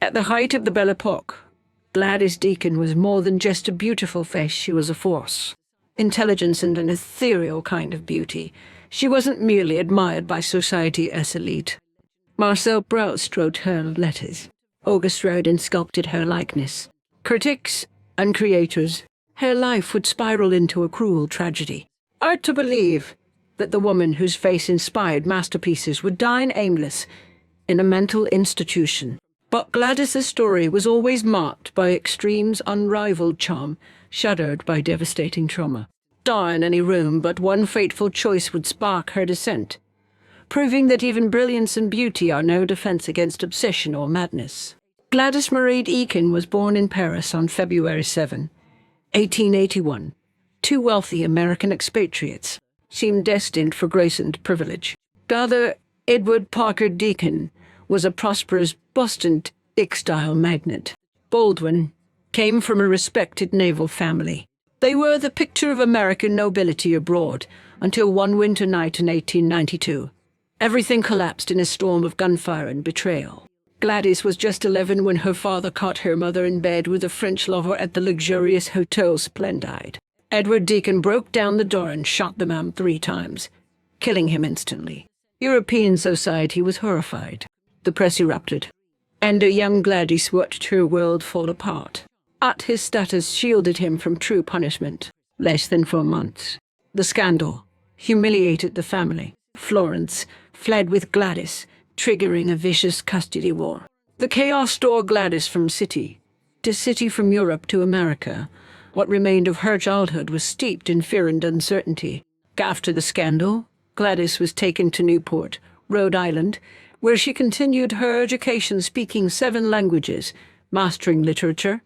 At the height of the Belle Époque, Gladys Deacon was more than just a beautiful face, she was a force. Intelligence and an ethereal kind of beauty. She wasn't merely admired by society as elite. Marcel Proust wrote her letters. Auguste Rodin sculpted her likeness. Critics and creators, her life would spiral into a cruel tragedy. Hard to believe that the woman whose face inspired masterpieces would die aimless in a mental institution. But Gladys's story was always marked by extremes, unrivaled charm, shadowed by devastating trauma. Die in any room, but one fateful choice would spark her descent, proving that even brilliance and beauty are no defense against obsession or madness. Gladys Marie Deacon was born in Paris on February 7, 1881. Two wealthy American expatriates seemed destined for grace and privilege. Brother Edward Parker Deacon was a prosperous Boston textile magnate. Baldwin came from a respected naval family. They were the picture of American nobility abroad until one winter night in 1892. Everything collapsed in a storm of gunfire and betrayal. Gladys was just 11 when her father caught her mother in bed with a French lover at the luxurious Hotel Splendide. Edward Deacon broke down the door and shot the man 3 times, killing him instantly. European society was horrified. The press erupted, and a young Gladys watched her world fall apart. But his status shielded him from true punishment. Less than 4 months. The scandal humiliated the family. Florence fled with Gladys, triggering a vicious custody war. The chaos tore Gladys from city to city, from Europe to America. What remained of her childhood was steeped in fear and uncertainty. After the scandal, Gladys was taken to Newport, Rhode Island, where she continued her education, speaking 7 languages, mastering literature,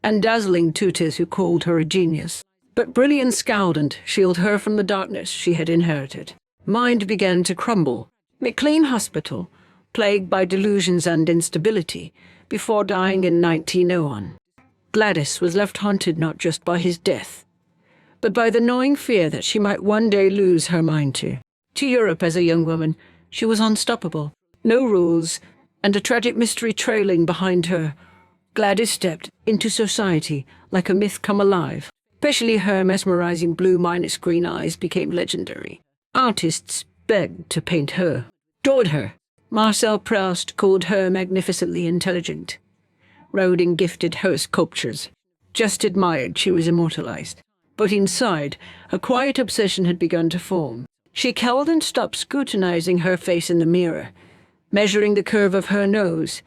and dazzling tutors who called her a genius. But brilliance scowled and shielded her from the darkness she had inherited. Mind began to crumble. McLean Hospital, plagued by delusions and instability, before dying in 1901. Gladys was left haunted not just by his death, but by the gnawing fear that she might one day lose her mind too. To Europe as a young woman, she was unstoppable. No rules, and a tragic mystery trailing behind her. Gladys stepped into society like a myth come alive. Especially her mesmerizing blue-green eyes became legendary. Artists begged to paint her, adored her. Marcel Proust called her magnificently intelligent. Rodin gifted her sculptures. Just admired she was immortalized. But inside, a quiet obsession had begun to form. She cowled and stopped scrutinizing her face in the mirror, measuring the curve of her nose,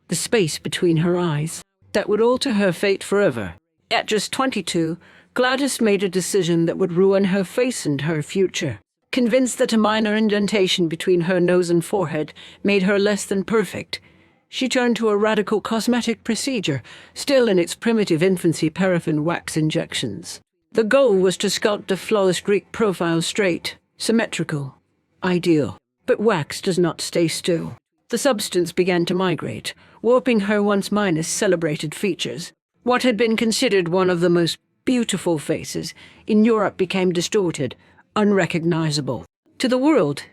the space between her eyes. That would alter her fate forever. At just 22, Gladys made a decision that would ruin her face and her future. Convinced that a minor indentation between her nose and forehead made her less than perfect, she turned to a radical cosmetic procedure, still in its primitive infancy, paraffin wax injections. The goal was to sculpt a flawless Greek profile, straight, symmetrical, ideal. But wax does not stay still. The substance began to migrate, warping her once celebrated features. What had been considered one of the most beautiful faces in Europe became distorted, unrecognizable. To the world,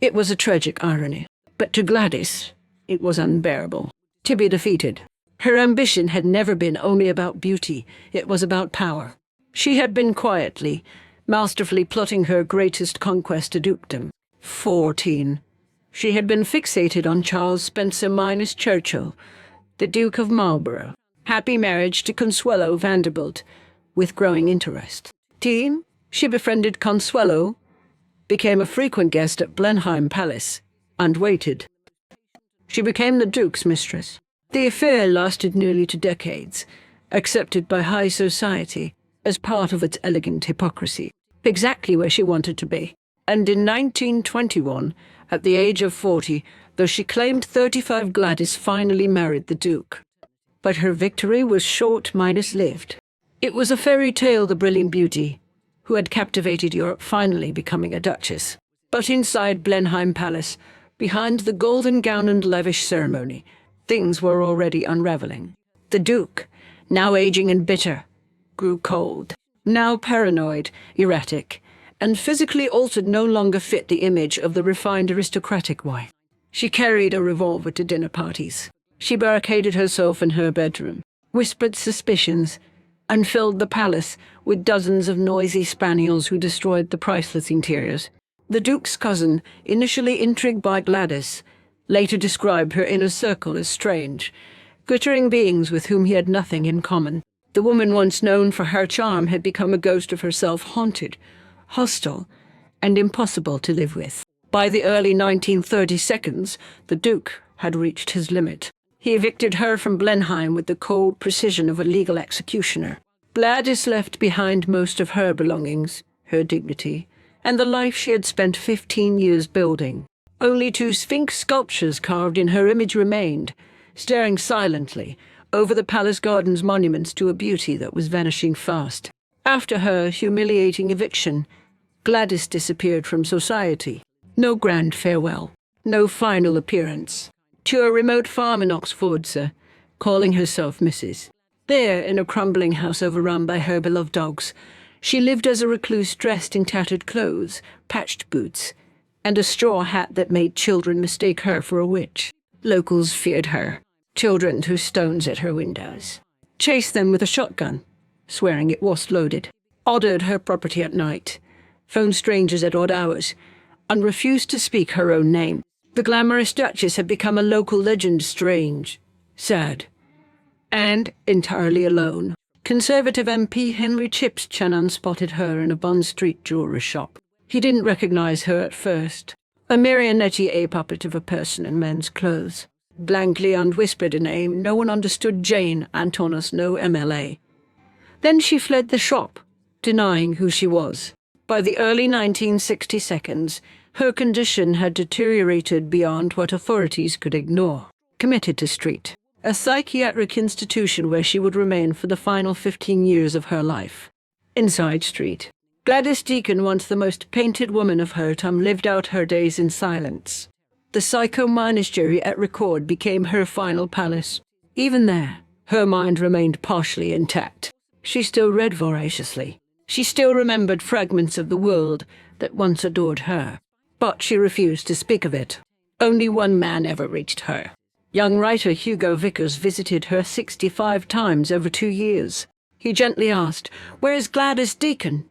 it was a tragic irony. But to Gladys, it was unbearable. To be defeated. Her ambition had never been only about beauty, it was about power. She had been quietly, masterfully plotting her greatest conquest, a dukedom. 14. She had been fixated on Charles Spencer minus Churchill, the Duke of Marlborough. Happy marriage to Consuelo Vanderbilt, with growing interest. Teen, she befriended Consuelo, became a frequent guest at Blenheim Palace, and waited. She became the Duke's mistress. The affair lasted nearly 2 decades, accepted by high society as part of its elegant hypocrisy. Exactly where she wanted to be. And in 1921, at the age of 40, though she claimed 35, Gladys finally married the Duke. But her victory was short-lived. It was a fairy tale, the brilliant beauty, who had captivated Europe, finally becoming a duchess. But inside Blenheim Palace, behind the golden gown and lavish ceremony, things were already unraveling. The Duke, now aging and bitter, grew cold. Now paranoid, erratic, and physically altered, no longer fit the image of the refined aristocratic wife. She carried a revolver to dinner parties. She barricaded herself in her bedroom, whispered suspicions, and filled the palace with dozens of noisy spaniels who destroyed the priceless interiors. The Duke's cousin, initially intrigued by Gladys, later described her inner circle as strange, glittering beings with whom he had nothing in common. The woman once known for her charm had become a ghost of herself, haunted, hostile, and impossible to live with. By the early 1932s, the Duke had reached his limit. He evicted her from Blenheim with the cold precision of a legal executioner. Gladys left behind most of her belongings, her dignity, and the life she had spent 15 years building. Only 2 Sphinx sculptures carved in her image remained, staring silently over the palace garden's monuments to a beauty that was vanishing fast. After her humiliating eviction, Gladys disappeared from society. No grand farewell, no final appearance. To a remote farm in Oxfordshire, calling herself Mrs. There, in a crumbling house overrun by her beloved dogs, she lived as a recluse dressed in tattered clothes, patched boots, and a straw hat that made children mistake her for a witch. Locals feared her. Children threw stones at her windows, chased them with a shotgun, swearing it was loaded, ordered her property at night, phoned strangers at odd hours, and refused to speak her own name. The glamorous Duchess had become a local legend, strange, sad, and entirely alone. Conservative MP Henry Chips Channon spotted her in a Bond Street jewellery shop. He didn't recognize her at first. A marionette puppet of a person in men's clothes. Blankly unwhispered a name, no one understood. Jane Antonis, no MLA. Then she fled the shop, denying who she was. By the early 1962s, her condition had deteriorated beyond what authorities could ignore. Committed to Street, a psychiatric institution where she would remain for the final 15 years of her life. Inside Street, Gladys Deacon, once the most painted woman of her time, lived out her days in silence. The psycho-monastery at Record became her final palace. Even there, her mind remained partially intact. She still read voraciously. She still remembered fragments of the world that once adored her. But she refused to speak of it. Only one man ever reached her. Young writer Hugo Vickers visited her 65 times over 2 years. He gently asked, "Where is Gladys Deacon?"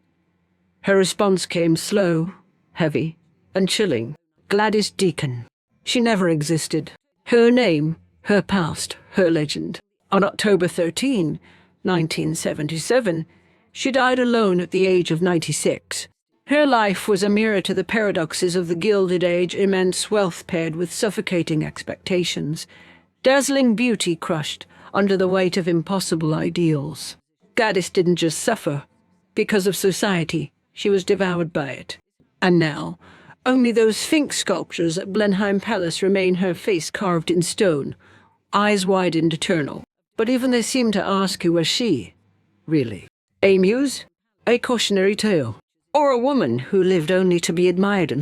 Her response came slow, heavy, and chilling. Gladys Deacon. She never existed. Her name, her past, her legend. On October 13, 1977, she died alone at the age of 96. Her life was a mirror to the paradoxes of the Gilded Age: immense wealth paired with suffocating expectations, dazzling beauty crushed under the weight of impossible ideals. Gladys didn't just suffer because of society, she was devoured by it. And now, only those Sphinx sculptures at Blenheim Palace remain, her face carved in stone, eyes wide and eternal. But even they seem to ask, who was she, really? A muse? A cautionary tale? Or a woman who lived only to be admired and